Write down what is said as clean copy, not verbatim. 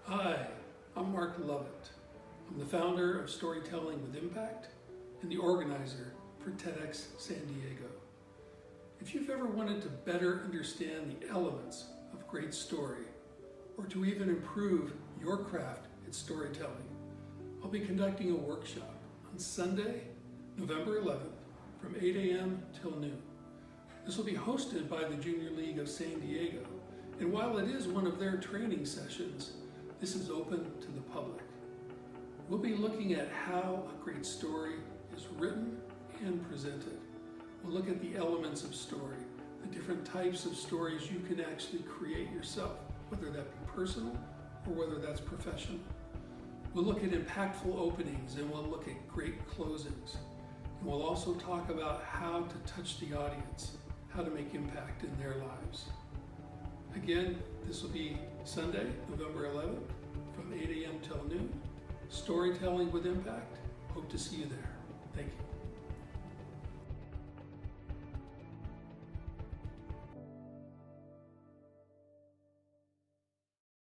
Hi, I'm Mark Lovett. I'm the founder of Storytelling with Impact and the organizer for TEDxSanDiego. If you've ever wanted to better understand the elements of great story, or to even improve your craft at storytelling, I'll be conducting a workshop on Sunday, November 11th from 8 a.m. till noon. This will be hosted by the Junior League of San Diego, and while it is one of their training sessions, this is open to the public. We'll be looking at how a great story is written and presented. We'll look at the elements of story, the different types of stories you can actually create yourself, whether that be personal or whether that's professional. We'll look at impactful openings and we'll look at great closings. And we'll also talk about how to touch the audience, how to make impact in their lives. Again, this will be Sunday, November 11th from 8 a.m. till noon. Storytelling with Impact. Hope to see you there. Thank you.